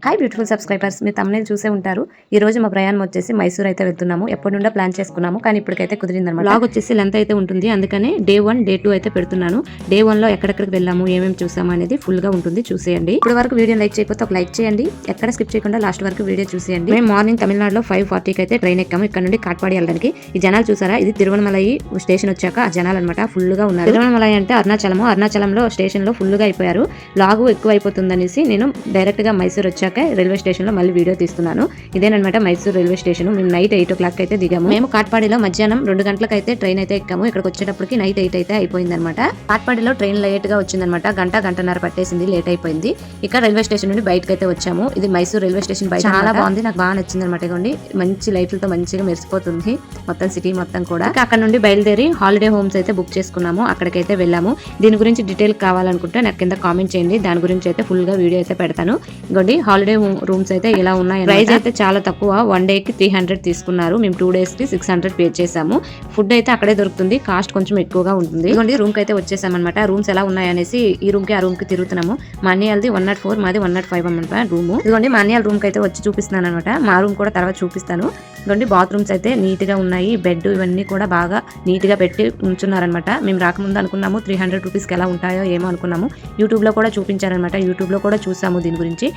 Hi beautiful subscribers, మీరు తమ్ముని చూసే ఉంటారు. ఈ రోజు మా ప్రయాణం వచ్చేసి మైసూర్ అయితే వెళ్తున్నాము. ఎప్పటి నుండో ప్లాన్ చేసుకున్నాము, కానీ ఇప్పటికైతే కుదిరిందన్నమాట. బ్లాగ్ వచ్చేసి లెంత్ అయితే ఉంటుంది, అందుకని డే 1 డే 2 అయితే పెడుతున్నాను. డే 1 లో ఎక్కడెక్కడికి వెళ్ళాము, ఏమేమి చూసాము అనేది ఫుల్ గా ఉంటుంది, చూసేయండి. ఇప్పుడు వరకు వీడియో లైక్ చేయకపోతే ఒక లైక్ చేయండి, ఎక్కడ స్కిప్ చేయకుండా లాస్ట్ వరకు వీడియో చూసేయండి. మేము మార్నింగ్ తమిళనాడులో 5:40కి అయితే ట్రైన్ ఎక్కాము. ఇక్కడ నుండి కాట్పాడి వెళ్ళడానికి. ఈ జనాలు చూసారా, ఇది తిరువణమలై స్టేషన్ వచ్చాక ఆ జనాలు అనమాట ఫుల్ గా ఉన్నారు. తిరువణమలై అంటే అరుణాచలంలో స్టేషన్ లో ఫుల్ గా అయిపోయారు. లాగు ఎక్కువ అయిపోతుందనేసి నేను డైరెక్ట్ గా మైసూర్ వచ్చాక రైల్వే స్టేషన్ లో మళ్ళీ వీడియో తీస్తున్నాను. ఇదేనమాట మైసూర్ రైల్వే స్టేషన్. మేము నైట్ 8 o'clock అయితే దిగాము. మేము కాట్పాడిలో మధ్యాహ్నం 2 గంటలకు అయితే ట్రైన్ అయితే ఎక్కాము. ఇక్కడికి వచ్చేటప్పటికి నైట్ 8 అయితే అయిపోయింది అనమాట. కాట్పాడిలో ట్రైన్ లేట్ గా వచ్చిందనమాట, గంటన్నర పట్టేసింది, లేట్ అయిపోయింది. ఇక రైల్వే స్టేషన్ నుండి బయటకు అయితే వచ్చాము. ఇది మైసూర్ రైల్వే స్టేషన్ బయట చాలా బాగుంది, నాకు బాగా నచ్చింది అనమాట. ఇవ్వండి, మంచి లైట్లతో మంచిగా మెరిసిపోతుంది మొత్తం సిటీ మొత్తం కూడా. అక్కడ నుండి బయలుదేరి హాలిడే హోమ్స్ అయితే బుక్ చేసుకున్నాము, అక్కడికైతే వెళ్ళాము. దీని గురించి డీటెయిల్ కావాలనుకుంటే నాకు కింద కామెంట్ చేయండి, దాని గురించి అయితే ఫుల్ గా వీడియో అయితే పెడతాను. ఇవ్వండి, హాలిడే రూమ్స్ అయితే ఇలా ఉన్నాయి. ప్రైస్ అయితే చాలా తక్కువ, 1 డేకి 300 తీసుకున్నారు. మేము 2 days కి 600 పే చేసాము. ఫుడ్ అయితే అక్కడే దొరుకుతుంది, కాస్ట్ కొంచెం ఎక్కువగా ఉంటుంది. ఇదిగోండి, రూమ్ కి అయితే వచ్చేసామన్నమాట. రూమ్స్ ఎలా ఉన్నాయనేసి ఈ రూమ్ కి ఆ రూమ్ కి తిరుగుతున్నాము. మా అన్నయ్యది 104, మాది 105 అన్నమాట రూమ్. ఇదిగోండి, మా అన్నయ్య రూమ్ కి అయితే వచ్చి చూపిస్తున్నాను అనమాట. మా రూమ్ కూడా తర్వాత చూపిస్తాను. ఇదిగోండి, బాత్రూమ్స్ అయితే నీట్ గా ఉన్నాయి, బెడ్ ఇవన్నీ కూడా బాగా నీట్ గా పెట్టి ఉంచున్నారనమాట. మేము రాకముందు అనుకున్నాము 300 రూపీస్కి ఎలా ఉంటాయో ఏమో అనుకున్నాము. యూట్యూబ్ లో కూడా చూపించారనమాట, యూట్యూబ్ లో కూడా చూసాము దీని గురించి.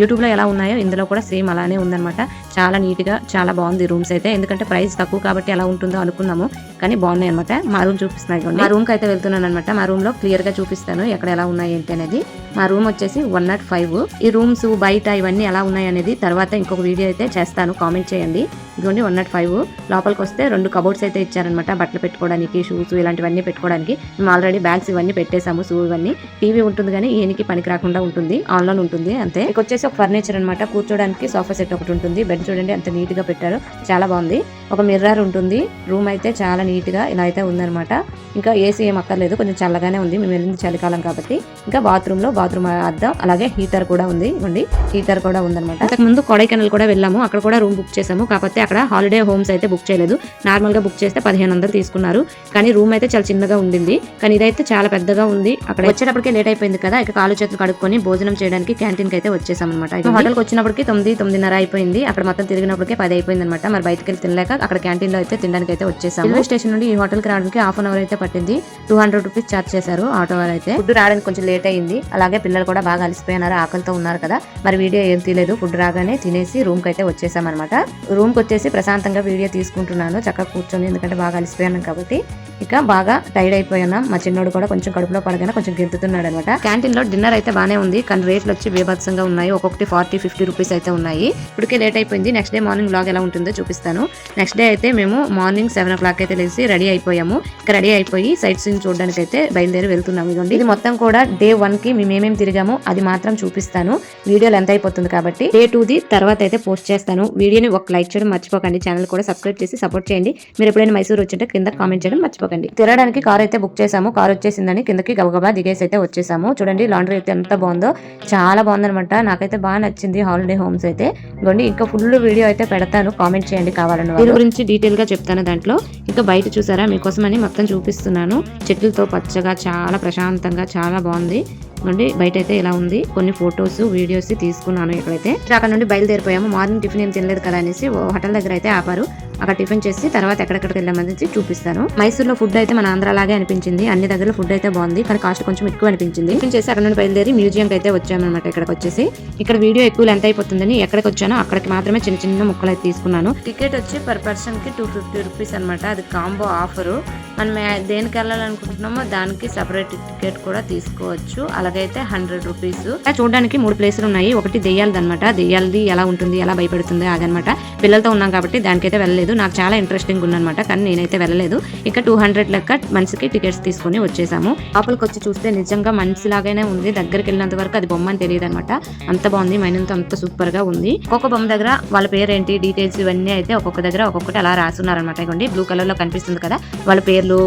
యూట్యూబ్ లో ఎలా ఉన్నాయో ఇందులో కూడా సేమ్ అలానే ఉందన్నమాట. చాలా నీట్ గా చాలా బాగుంది రూమ్స్ అయితే, ఎందుకంటే ప్రైస్ తక్కువ కాబట్టి ఎలా ఉంటుందో అనుకున్నాము, కానీ బాగున్నాయి అనమాట. మా రూమ్ చూపిస్తున్నాయి. మా రూమ్ కి అయితే వెళ్తున్నాను అనమాట. మా రూమ్ లో క్లియర్ గా చూపిస్తాను ఎక్కడ ఎలా ఉన్నాయి ఏంటి అనేది. మా రూమ్ వచ్చేసి 105. ఈ రూమ్స్ బయట ఇవన్నీ ఎలా ఉన్నాయి అనేది తర్వాత ఇంకొక వీడియో అయితే చేస్తాను, కామెంట్ చేయండి. ఇదిగోండి 105. లోపలికి వస్తే 2 కబోర్డ్స్ అయితే ఇచ్చారనమాట, బట్టలు పెట్టుకోవడానికి, షూస్ ఇలాంటివన్నీ పెట్టుకోవడానికి. మేము ఆల్రెడీ బ్యాగ్స్ ఇవన్నీ పెట్టేసాము, షూ ఇవన్నీ. టీవీ ఉంటుంది కానీ ఏనికి పనికి రాకుండా ఉంటుంది, ఆన్లైన్ ఉంటుంది అంతే. ఇక వచ్చేసి ఒక ఫర్నిచర్ అనమాట, కూర్చోడానికి సోఫా సెట్ ఒకటి ఉంటుంది. బెడ్ చూడండి ఎంత నీట్ గా పెట్టారు, చాలా బాగుంది. ఒక మిర్రర్ ఉంటుంది. రూమ్ అయితే చాలా నీట్ గా ఇలా అయితే ఉందన్నమాట. ఇంకా ఏసీ ఏం అక్కర్లేదు, కొంచెం చల్లగానే ఉంది, మేము వెళ్ళింది చలికాలం కాబట్టి. ఇంకా బాత్రూమ్ అద్దం, అలాగే హీటర్ కూడా ఉంది. ఇవ్వండి, హీటర్ కూడా ఉందన్నమాట. అంతకు ముందు కొడైకెనాల్ కూడా వెళ్ళాము, అక్కడ కూడా రూమ్ బుక్ చేసాము. కాకపోతే అక్కడ హాలిడే హోమ్స్ అయితే బుక్ చేయలేదు. నార్మల్ గా బుక్ చేస్తే 1500 తీసుకున్నారు, కానీ రూమ్ అయితే చాలా చిన్నగా ఉండింది. కానీ ఇదైతే చాలా పెద్దగా ఉంది. అక్కడ వచ్చేటప్పటికే లేట్ అయిపోయింది కదా, ఇక కాలు చేతులు కడుక్కొని భోజనం చేయడానికి క్యాంటీన్ కి అయితే వచ్చేసాం అనమాట. హోటల్కి వచ్చినప్పటికి 9:30 అయిపోయింది. అక్కడ మొత్తం తిరిగినప్పటికే 10 అయిపోయింది అనమాట. మరి బయటకి వెళ్ళి తినలేక అక్కడ క్యాంటీన్ లో అయితే తినడానికి అయితే వచ్చేసాము. రైల్వే స్టేషన్ నుండి ఈ హోటల్ కి రావడానికి 1/2 hour అయితే పట్టింది. 200 రూపీస్ చార్జ్ చేశారు ఆటో వారు అయితే. ఫుడ్ రావడానికి కొంచెం లేట్ అయింది, అలాగే పిల్లలు కూడా బాగా అలసిపోయినారు, ఆకలితో ఉన్నారు కదా. మరి వీడియో ఏం తీయలేదు, ఫుడ్ రాగానే తినేసి రూమ్ కి అయితే వచ్చేసాం అనమాట. రూమ్ కి వచ్చేసి ప్రశాంతంగా వీడియో తీసుకుంటున్నాను, చక్కగా కూర్చొని, ఎందుకంటే బాగా అలసిపోయాను కాబట్టి. ఇక బాగా టైర్డ్ అయిపోయాను. మా చిన్నోడు కూడా కొంచెం కడుపులో పడగానే కొంచెం గెంతుతున్నాడు అనమాట. క్యాంటీన్ లో డిన్నర్ అయితే బానే ఉంది, కానీ రేట్లు వచ్చి బేభత్సంగా ఉన్నాయి. ఒక్కొక్కటి 40-50 రూపీస్ అయితే ఉన్నాయి. ఇప్పటికే లేట్ అయిపోయింది. నెక్స్ట్ డే మార్నింగ్ వ్లాగ్ ఎలా ఉంటుందో చూపిస్తాను. నెక్స్ట్ డే అయితే మేము మార్నింగ్ 7 o'clock అయితే లేచి రెడీ అయిపోయాము. ఇక రెడీ అయిపోయి సైట్ సీన్ చూడడానికి అయితే బయలుదేరి వెళ్తున్నాము. ఇదిగోండి, ఇది మొత్తం కూడా డే 1 కి మేము ఏమేమి తిరిగాము అది మాత్రం చూపిస్తాను. వీడియోలు ఎంత అయిపోతుంది కాబట్టి డే 2ది తర్వాత అయితే పోస్ట్ చేస్తాను. వీడియోని ఒక లైక్ చేయడం మర్చిపోకండి, ఛానల్ కూడా సబ్స్క్రైబ్ చేసి సపోర్ట్ చేయండి. మీరు ఎప్పుడైనా మైసూర్ వచ్చింటే కింద కామెంట్ చేయడం మర్చిపోకండి. తిరగడానికి కార్ అయితే బుక్ చేసాము. కార్ వచ్చేసిందని కిందకి గబగబా దిగేసి అయితే వచ్చేసాము. చూడండి, లాండ్రీ అయితే ఎంత బాగుందో, చాలా బాగుందనమాట. నాకైతే బాగా నచ్చింది హాలిడే హోమ్స్ అయితే. ఇదిగోండి, ఇంకా ఫుల్ వీడియో అయితే పెడతాను, కామెంట్ చేయండి కావాలని. దీని గురించి డీటెయిల్ గా చెప్తాను దాంట్లో. ఇంకా బయట చూసారా, మీకోసమని మొత్తం చూపిస్తున్నాను. చెట్లతో పచ్చగా చాలా ప్రశాంతంగా చాలా బాగుంది. బయట అయితే ఇలా ఉంది. కొన్ని ఫొటోస్ వీడియోస్ తీసుకున్నాను ఇక్కడైతే. అక్కడ నుండి బయలుదేరిపోయాము. మార్నింగ్ టిఫిన్ ఏం తినలేదు కదా అనేసి హోటల్ దగ్గర అయితే ఆపారు. అక్కడ టిఫిన్ చేసి తర్వాత ఎక్కడెక్కడికి వెళ్ళామనేసి చూపిస్తాను. మైసూర్ లో ఫుడ్ అయితే మన ఆంధ్ర లాగే అనిపించింది. అన్ని దగ్గర ఫుడ్ అయితే బాగుంది, కానీ కాస్ట్ కొంచెం ఎక్కువ అనిపించింది. టిఫిన్ చేసి అక్కడ నుండి బయలుదేరి మ్యూజియం అయితే వచ్చామన్నమాట. ఇక్కడికి వచ్చేసి ఇక్కడ వీడియో ఎక్కువ లెంత్ అయిపోతుందని ఎక్కడికి వచ్చానో అక్కడికి మాత్రమే చిన్న చిన్న ముక్కలు అయితే తీసుకున్నాను. టికెట్ వచ్చి పర్ పర్సన్ కి 250 రూపీస్ అనమాట. అది కాంబో ఆఫర్. మనం దేనికి వెళ్ళాలనుకుంటున్నామో దానికి సపరేట్ టికెట్ కూడా తీసుకోవచ్చు. అలాగైతే 100 రూపీస్. చూడడానికి 3 ప్లేసులు ఉన్నాయి. ఒకటి దెయ్యాలది అనమాట. దెయ్యాలది ఎలా ఉంటుంది, ఎలా భయపడుతుంది అదనమాట. పిల్లలతో ఉన్నాం కాబట్టి దానికైతే వెళ్ళలేదు. నాకు చాలా ఇంట్రెస్టింగ్ ఉందన్నమాట, కానీ నేనైతే వెళ్ళలేదు. ఇక 200 లెక్క మనిషికి టికెట్స్ తీసుకుని వచ్చేసాము. లోపలికి వచ్చి చూస్తే నిజంగా మనిషిలాగానే ఉంది. దగ్గరికి వెళ్ళినంత వరకు అది బొమ్మ అని తెలియదు అనమాట. అంత బాగుంది, మైనంతో అంత సూపర్ గా ఉంది. ఒక్కొక్క బొమ్మ దగ్గర వాళ్ళ పేరు ఏంటి, డీటెయిల్స్ ఇవన్నీ అయితే ఒక్కొక్క దగ్గర ఒక్కొక్కటి అలా రాస్తున్నారనమాట. ఇవ్వండి, బ్లూ కలర్ లో కనిపిస్తుంది కదా, వాళ్ళ పేర్లు,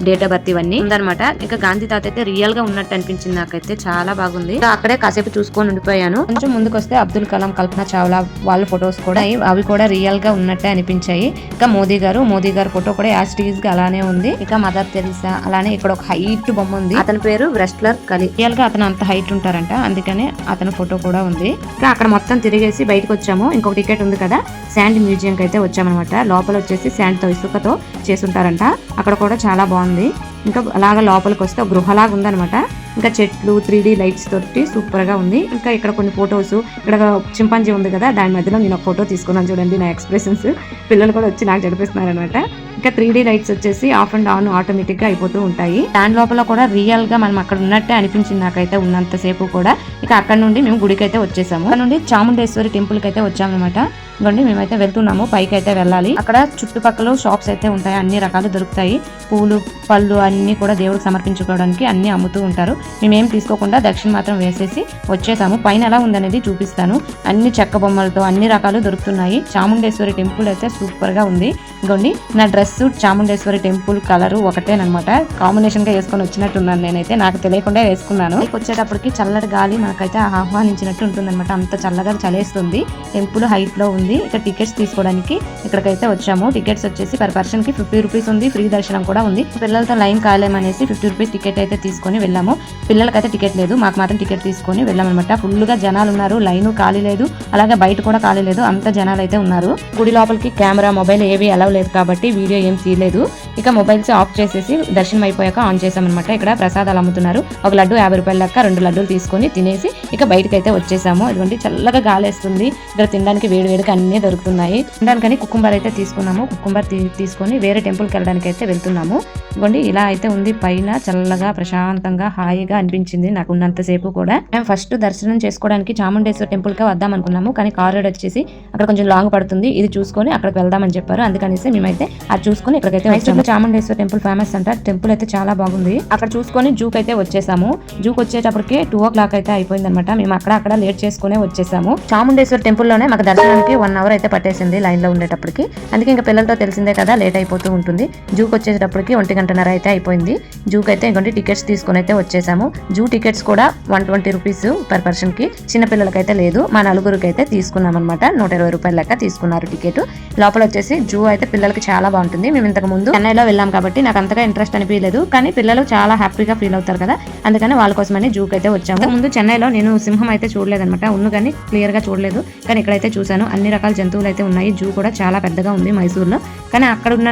డేట్ ఆఫ్ బర్త్ ఇవన్నీ ఉందన్నమాట. ఇంకా గాంధీ తాత అయితే రియల్ గా ఉన్నట్టు అనిపించింది నాకైతే, చాలా బాగుంది. అక్కడే కాసేపు చూసుకొని ఉండిపోయాను. కొంచెం ముందుకు వస్తే అబ్దుల్ కలాం, కల్పన చావ్లా వాళ్ళ ఫొటోస్ కూడా అవి కూడా రియల్ గా ఉన్నట్టే అనిపించాయి. ఇంకా మోదీ గారు ఫోటో కూడా యాజ్ టీజ్ గా అలానే ఉంది. ఇక మదర్ తెరిసా, అలానే ఇక్కడ ఒక హైట్ బొమ్మ ఉంది. అతని పేరు రెస్ట్లర్ కలి. రియల్ గా అతను అంత హైట్ ఉంటారంట, అందుకనే అతని ఫోటో కూడా ఉంది. ఇంకా అక్కడ మొత్తం తిరిగేసి బయటకు వచ్చాము. ఇంకొక టికెట్ ఉంది కదా, శాండ్ మ్యూజియం కి అయితే వచ్చామన్నమాట. లోపల వచ్చేసి శాండ్ తో ఇసుకతో చేసుంటారంట. అక్కడ కూడా చాలా బాగుంది. ఇంకా అలాగా లోపలికి వస్తే గృహలాగా ఉందన్నమాట. ఇంకా చెట్లు 3D లైట్స్ తోటి సూపర్ గా ఉంది. ఇంకా ఇక్కడ కొన్ని ఫొటోస్, ఇక్కడ చింపాంజీ ఉంది కదా, దాని మధ్యలో నేను ఒక ఫోటో తీసుకున్నాను చూడండి. నా ఎక్స్ప్రెషన్స్ పిల్లలు కూడా వచ్చి నాకు జరిపిస్తున్నారు అనమాట. ఇంకా 3D లైట్స్ వచ్చేసి ఆఫ్ అండ్ ఆన్ ఆటోమేటిక్ గా అయిపోతూ ఉంటాయి. దాని లోపల కూడా రియల్ గా మనం అక్కడ ఉన్నట్టే అనిపించింది నాకైతే ఉన్నంతసేపు కూడా. ఇక అక్కడ నుండి మేము గుడికి అయితే వచ్చేసాము. అక్కడ నుండి చాముండేశ్వరి టెంపుల్ కి అయితే వచ్చామన్నమాట. ఇవ్వండి మేమైతే వెళ్తున్నాము, పైకి అయితే వెళ్ళాలి. అక్కడ చుట్టుపక్కల షాప్స్ అయితే ఉంటాయి, అన్ని రకాలు దొరుకుతాయి. పూలు, పళ్ళు అన్ని కూడా దేవుడికి సమర్పించుకోవడానికి అన్ని అమ్ముతూ ఉంటారు. మేమేం తీసుకోకుండా దక్షిణ మాత్రం వేసేసి వచ్చేసాము. పైన ఎలా ఉందనేది చూపిస్తాను. అన్ని చెక్క బొమ్మలతో అన్ని రకాలు దొరుకుతున్నాయి. చాముండేశ్వరి టెంపుల్ అయితే సూపర్ గా ఉంది. ఇవ్వండి నా డ్రెస్ చాముండేశ్వరి టెంపుల్ కలర్ ఒకటేనమాట, కాంబినేషన్ గా వేసుకొని వచ్చినట్టున్నాను నేనైతే, నాకు తెలియకుండా వేసుకున్నాను. వచ్చేటప్పటికి చల్లటి గాలి మనకైతే ఆహ్వానించినట్టు ఉంటుందన్నమాట. అంత చల్లగా చలేస్తుంది. టెంపుల్ హైట్ లో ఉంది. ఇక టికెట్స్ తీసుకోవడానికి ఇక్కడికైతే వచ్చాము. టికెట్స్ వచ్చేసి పర్ పర్సన్ కి 50 రూపీస్ ఉంది. ఫ్రీ దర్శనం కూడా ఉంది. పిల్లలతో లైన్ కాలేమనేసి 50 రూపీస్ టికెట్ అయితే తీసుకొని వెళ్ళాము. పిల్లలకైతే టికెట్ లేదు, మాకు మాత్రం టికెట్ తీసుకొని వెళ్ళామన్నమాట. ఫుల్ గా జనాలు ఉన్నారు, లైన్ ఖాళీ లేదు, అలాగే బయట కూడా ఖాళీ లేదు, అంత జనాలు అయితే ఉన్నారు. గుడి లోపలికి కెమెరా, మొబైల్ ఏవి అలౌ లేదు కాబట్టి వీడియో ఏం తీయలేదు. ఇక మొబైల్స్ ఆఫ్ చేసేసి దర్శనం అయిపోయాక ఆన్ చేసామన్నమాట. ఇక్కడ ప్రసాదాలు అమ్ముతున్నారు. ఒక లడ్డు 50 రూపాయల లెక్క, 2 లడ్డూలు తీసుకొని తినేసి ఇక బయటకు అయితే వచ్చేసాము. ఇదిగోండి చల్లగా గాలేస్తుంది. ఇక్కడ తినడానికి వేడివేడిగా అన్ని దొరుకుతున్నాయి. తినడానికని కుకుంబర్ అయితే తీసుకున్నాము. కుకుంబర్ తీసుకొని వేరే టెంపుల్కి వెళ్ళడానికి అయితే వెళ్తున్నాము. ఇదిగోండి ఇలా అయితే ఉంది. పైన చల్లగా ప్రశాంతంగా హాయిగా అనిపించింది నాకు ఉన్నంతసేపు కూడా. మేము ఫస్ట్ దర్శనం చేసుకోవడానికి చాముండేశ్వరి టెంపుల్ కి వద్దాం అనుకున్నాము, కానీ కార్ రైడ్ వచ్చేసి అక్కడ కొంచెం లాంగ్ పడుతుంది, ఇది చూసుకొని అక్కడికి వెళ్దామని చెప్పారు. అందుకనేసి మేమైతే అది చూసుకొని ఇక్కడికైతే వచ్చాము. చాముండేశ్వరి టెంపుల్ ఫేమస్ అంట. టెంపుల్ అయితే చాలా బాగుంది. అక్కడ చూసుకొని జూకి అయితే వచ్చేసాము. జూకి వచ్చేటప్పటికి 2 o'clock అయితే అయిపోయింది అనమాట. మేము అక్కడ లేట్ చేసుకునే వచ్చేసాము. చాముండేశ్వరి టెంపుల్ లోనే మాకు దర్శనానికి 1 hour అయితే పట్టేసింది లైన్ లో ఉండేటప్పటికి. అందుకే ఇంకా పిల్లలతో తెలిసిందే కదా, లేట్ అయిపోతూ ఉంటుంది. జూకి వచ్చేటప్పటికి 1:30 అయితే అయిపోయింది. జూకి అయితే ఇంకొంటి టికెట్స్ తీసుకుని అయితే వచ్చేసాము. జూ టికెట్స్ కూడా 120 రూపీస్ పర్ పర్సన్ కి. చిన్న పిల్లలకైతే లేదు, మా నలుగురికి అయితే తీసుకున్నాం అనమాట. 120 రూపాయల లెక్క తీసుకున్నారు టికెట్. లోపల వచ్చేసి జూ అయితే పిల్లలకి చాలా బాగుంటుంది. మేము ఇంతకు ముందు చెన్నైలో వెళ్ళాం కాబట్టి నాకు అంతగా ఇంట్రెస్ట్ అనిపించలేదు, కానీ పిల్లలు చాలా హ్యాపీగా ఫీల్ అవుతారు కదా, అందుకని వాళ్ళ కోసమని జూకి అయితే వచ్చాము. ముందు చెన్నైలో నేను సింహం అయితే చూడలేదన్నమాట, ఉన్ను కానీ క్లియర్ గా చూడలేదు, కానీ ఇక్కడైతే చూసాను. అన్ని రకాల జంతువులు అయితే ఉన్నాయి. జూ కూడా చాలా పెద్దగా ఉంది మైసూర్లో, కానీ అక్కడ ఉన్న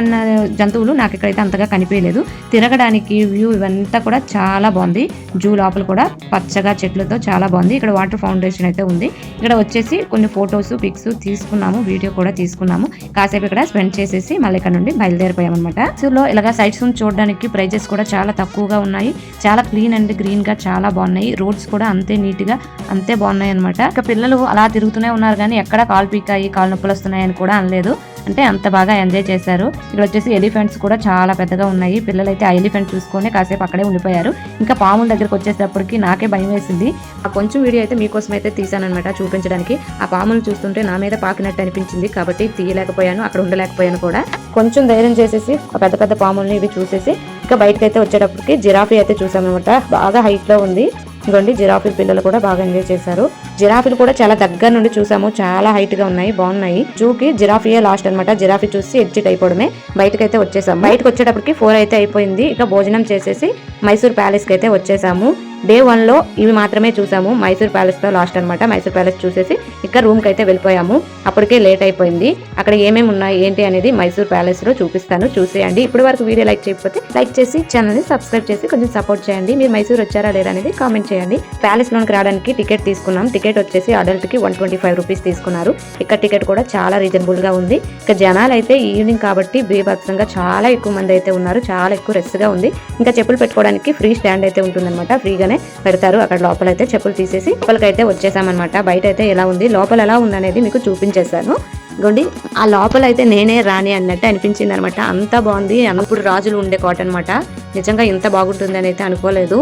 జంతువులు నాకు ఇక్కడైతే అంతగా కనిపించలేదు. తిరగడానికి వ్యూ ఇవంతా కూడా చాలా బాగుంది. జూ లోపల కూడా పచ్చగా చెట్లతో చాలా బాగుంది. ఇక్కడ వాటర్ ఫౌండేషన్ అయితే ఉంది. ఇక్కడ వచ్చేసి కొన్ని ఫొటోస్, పిక్స్ తీసుకున్నాము, వీడియో కూడా తీసుకున్నాము. కాసేపు ఇక్కడ స్పెండ్ చేసేసి మళ్ళీ ఇక్కడ నుండి బయలుదేరిపోయాం అనమాట. మైసూర్లో ఇలాగా సైట్స్ చూడడానికి ప్రైజెస్ కూడా చాలా తక్కువగా ఉన్నాయి. చాలా క్లీన్ అండ్ గ్రీన్ గా చాలా బాగున్నాయి. రోడ్స్ కూడా అంతే నీట్ గా అంతే బాగున్నాయి అనమాట. ఇక పిల్లలు అలా తిరుగుతూనే ఉన్నారు, కానీ ఎక్కడ కాలు పీకాయి, కాలు నొప్పులు వస్తున్నాయని కూడా అనలేదు. అంటే అంత బాగా ఎంజాయ్ చేశారు. ఇక్కడ వచ్చేసి ఎలిఫెంట్స్ కూడా చాలా పెద్దగా ఉన్నాయి. పిల్లలు అయితే ఆ ఎలిఫెంట్ చూసుకొని కాసేపు అక్కడే ఉండిపోయారు. ఇంకా పాముల దగ్గరకు వచ్చేటప్పటికి నాకే భయం వేసింది. ఆ కొంచెం వీడియో అయితే మీకోసం అయితే తీసానమాట చూపించడానికి. ఆ పాములు చూస్తుంటే నా మీద పాకినట్టు అనిపించింది కాబట్టి తీయలేకపోయాను, అక్కడ ఉండలేకపోయాను కూడా. కొంచెం ధైర్యం చేసేసి పెద్ద పెద్ద పాముల్ని ఇవి చూసేసి ఇంకా బయటకు అయితే వచ్చేటప్పటికి జిరాఫీ అయితే చూసామన్నమాట. బాగా హైట్ లో ఉంది. ఇదిగోండి జిరాఫీ పిల్లలు కూడా బాగా ఎంజాయ్ చేశారు. జిరాఫీలు కూడా చాలా దగ్గర నుండి చూసాము, చాలా హైట్ గా ఉన్నాయి, బాగున్నాయి. జూకి జిరాఫీయే లాస్ట్ అనమాట. జిరాఫీ చూసి ఎగ్జిట్ అయిపోవడమే. బయటకు అయితే వచ్చేసాం. బయటకు వచ్చేటప్పటికి 4 అయితే అయిపోయింది. ఇక భోజనం చేసేసి మైసూర్ ప్యాలెస్ కి అయితే వచ్చేసాము. డే 1 లో ఇవి మాత్రమే చూసాము. మైసూర్ ప్యాలెస్ తో లాస్ట్ అనమాట. మైసూర్ ప్యాలెస్ చూసేసి ఇక రూమ్ కి అయితే వెళ్ళిపోయాము. అప్పటికే లేట్ అయిపోయింది. అక్కడ ఏమేమి ఉన్నాయి ఏంటి అనేది మైసూర్ ప్యాలెస్ లో చూపిస్తాను, చూసేయండి. ఇప్పుడు వరకు వీడియో లైక్ చేయకపోతే లైక్ చేసి ఛానల్ ని సబ్స్క్రైబ్ చేసి కొంచెం సపోర్ట్ చేయండి. మీరు మైసూర్ వచ్చారా లేదా అనేది కామెంట్ చేయండి. ప్యాలెస్ లోకి రావడానికి టికెట్ తీసుకున్నాం. టికెట్ వచ్చేసి అడల్ట్ కి 125 రూపీస్ తీసుకున్నారు. ఇక్కడ టికెట్ కూడా చాలా రీజనబుల్ గా ఉంది. ఇక జనాలు అయితే ఈవినింగ్ కాబట్టి బీభత్సంగా చాలా ఎక్కువ మంది అయితే ఉన్నారు. చాలా ఎక్కువ రెస్ గా ఉంది. ఇంకా చెప్పులు పెట్టుకోవడానికి ఫ్రీ స్టాండ్ అయితే ఉంటుందన్నమాట. ఫ్రీగానే పెడతారు. అక్కడ లోపల అయితే చెప్పులు తీసేసి లోపలికైతే వచ్చేసామన్నమాట. బయట అయితే ఎలా ఉంది, లోపల ఎలా ఉంది అనేది మీకు చూపించేశాను. గోండి ఆ లోపల అయితే నేనే రాణి అన్నట్టు అనిపించింది అనమాట. అంతా బాగుంది. అప్పుడు రాజులు ఉండే కోట అనమాట. నిజంగా ఇంత బాగుంటుందని అయితే అనుకోలేదు.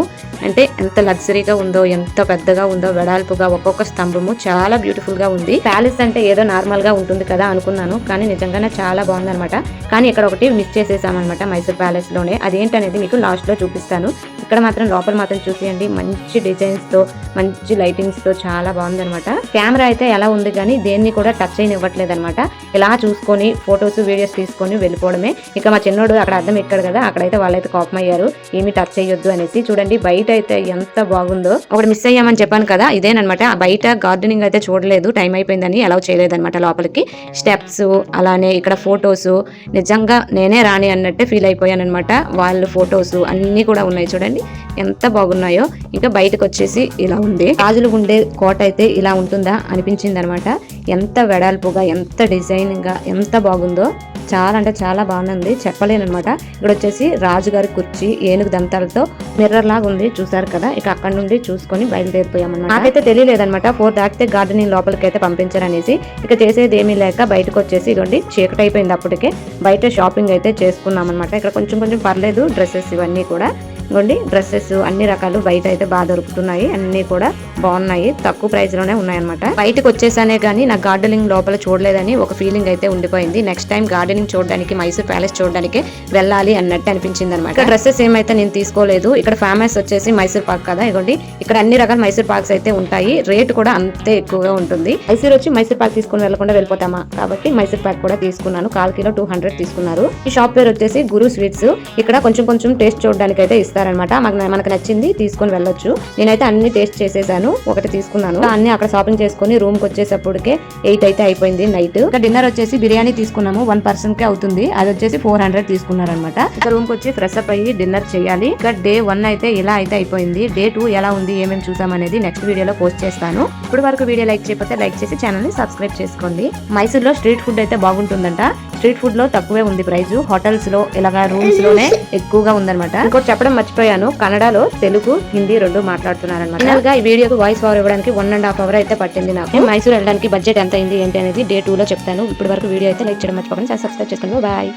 అంటే ఎంత లగ్జరీగా ఉందో, ఎంత పెద్దగా ఉందో, వెడల్పుగా ఒక్కొక్క స్తంభము చాలా బ్యూటిఫుల్ గా ఉంది. ప్యాలెస్ అంటే ఏదో నార్మల్ గా ఉంటుంది కదా అనుకున్నాను, కానీ నిజంగానే చాలా బాగుంది అనమాట. కానీ ఇక్కడ ఒకటి మిస్ చేసేసామన్నమాట మైసూర్ ప్యాలెస్ లోనే. అదేంటనేది మీకు లాస్ట్ లో చూపిస్తాను. ఇక్కడ మాత్రం లోపల మాత్రం చూసేయండి, మంచి డిజైన్స్ తో, మంచి లైటింగ్స్ తో చాలా బాగుంది అనమాట. కెమెరా అయితే ఎలా ఉంది కానీ దేన్ని కూడా టచ్ చేయనివ్వట్లేదు అనమాట. ఇలా చూసుకొని ఫొటోస్ వీడియోస్ తీసుకొని వెళ్ళిపోవడమే. ఇక మా చిన్నోడు అక్కడ అద్దం ఎక్కాడు కదా, అక్కడైతే వాళ్ళైతే కోపం అయ్యారు, ఏమి టచ్ చేయొద్దు అనేసి. చూడండి బయట అయితే ఎంత బాగుందో. ఒకటి మిస్ అయ్యామని చెప్పాను కదా, ఇదేనమాట. బయట గార్డెనింగ్ అయితే చూడలేదు, టైం అయిపోయిందని అలౌ చేయలేదన్నమాట లోపలికి. స్టెప్స్, అలానే ఇక్కడ ఫొటోస్, నిజంగా నేనే రాని అన్నట్టే ఫీల్ అయిపోయాను అనమాట. వాళ్ళు ఫొటోస్ అన్ని కూడా ఉన్నాయి చూడండి ఎంత బాగున్నాయో. ఇంకా బయటకు వచ్చేసి ఇలా ఉంది. రాజులు ఉండే కోట అయితే ఇలా ఉంటుందా అనిపించింది అనమాట. ఎంత వెడల్పుగా, ఎంత డిజైనింగ్ గా, ఎంత బాగుందో. చాలా అంటే చాలా బాగుంది, చెప్పలేనమాట. ఇక్కడ వచ్చేసి రాజుగారి కుర్చీ ఏనుగు దంతాలతో మిర్రర్ లాగా ఉంది, చూసారు కదా. ఇక అక్కడ నుండి చూసుకొని బయలుదేరిపోయామన్నమాట. నాకైతే తెలియలేదనమాట 4 దాటితే గార్డెనింగ్ లోపలికి అయితే పంపించారనేసి. ఇక చేసేది ఏమీ లేక బయటకు వచ్చేసి ఇదండి చీకటి అయిపోయింది. అప్పటికే బయట షాపింగ్ అయితే చేసుకున్నాం అనమాట. ఇక్కడ కొంచెం కొంచెం పర్లేదు, డ్రెస్సెస్ ఇవన్నీ కూడా ఇవ్వండి. డ్రెస్సెస్ అన్ని రకాలు బయట అయితే బాగా దొరుకుతున్నాయి, అన్ని కూడా బాగున్నాయి, తక్కువ ప్రైస్ లోనే ఉన్నాయన్నమాట. బయటకు వచ్చేసానే గానీ నా గార్డెనింగ్ లోపల చూడలేదని ఒక ఫీలింగ్ అయితే ఉండిపోయింది. నెక్స్ట్ టైం గార్డెనింగ్ చూడడానికి, మైసూర్ ప్యాలెస్ చూడడానికి వెళ్ళాలి అన్నట్టు అనిపించింది అనమాట. డ్రెస్సెస్ ఏమైతే నేను తీసుకోలేదు. ఇక్కడ ఫేమస్ వచ్చేసి మైసూర్ పాక్ కదా, ఇవ్వండి ఇక్కడ అన్ని రకాల మైసూర్ పాక్స్ అయితే ఉంటాయి. రేట్ కూడా అంతే ఎక్కువగా ఉంటుంది. మైసూర్ వచ్చి మైసూర్ పాక్ తీసుకుని వెళ్ళకుండా వెళ్ళిపోతామా, కాబట్టి మైసూర్ పాక్ కూడా తీసుకున్నాను. 1/4 కిలో 200 తీసుకున్నారు. ఈ షాప్ పేరు వచ్చేసి గురు స్వీట్స్. ఇక్కడ కొంచెం కొంచెం టేస్ట్ చూడడానికి అయితే ఇస్తారనమాట. మనకు నచ్చింది తీసుకొని వెళ్ళొచ్చు. నేనైతే అన్ని టేస్ట్ చేసేసాను, ఒకటి తీసుకున్నాను. అన్ని అక్కడ షాపింగ్ చేసుకుని రూమ్ కి వచ్చేసప్పటికే 8 అయితే అయిపోయింది నైట్. ఇక డిన్నర్ వచ్చేసి బిర్యానీ తీసుకున్నాము, 1 person కే అవుతుంది. అది వచ్చేసి 400 తీసుకున్నారనమాట. ఇక రూమ్ కి వచ్చి ఫ్రెష్ అప్ అయ్యి డిన్నర్ చేయాలి. ఇక డే 1 అయితే ఇలా అయితే అయిపోయింది. డే 2 ఎలా ఉంది, ఏమేమి చూసామనేది నెక్స్ట్ వీడియోలో పోస్ట్ చేస్తాను. ఇప్పుడు వరకు వీడియో లైక్ చేయకపోతే లైక్ చేసి ఛానల్ ని సబ్స్క్రైబ్ చేసుకోండి. మైసూర్ లో స్ట్రీట్ ఫుడ్ అయితే బాగుంటుందంట. స్ట్రీట్ ఫుడ్ లో తక్కువే ఉంది ప్రైస్, హోటల్స్ లో ఇలాగా రూమ్స్ లోనే ఎక్కువగా ఉందన్నమాట. ఇంకోటి చెప్పడం మర్చిపోయాను, కన్నడలో తెలుగు, హిందీ 2 మాట్లాడుతున్నారన్నమాట. ఫైనల్ గా ఈ వీడియోకి వాయిస్ ఓవర్ ఇవ్వడానికి 1.5 hour అయితే పట్టింది నాకు. మైసూర్ వెళ్ళడానికి బడ్జెట్ ఎంత అయింది ఏంటి అనేది డే 2 లో చెప్తాను. ఇప్పటి వరకు వీడియో అయితే లైక్ చేయడం మర్చిపోకండి, సబ్స్క్రైబ్ చేసుకోండి. బాయ్.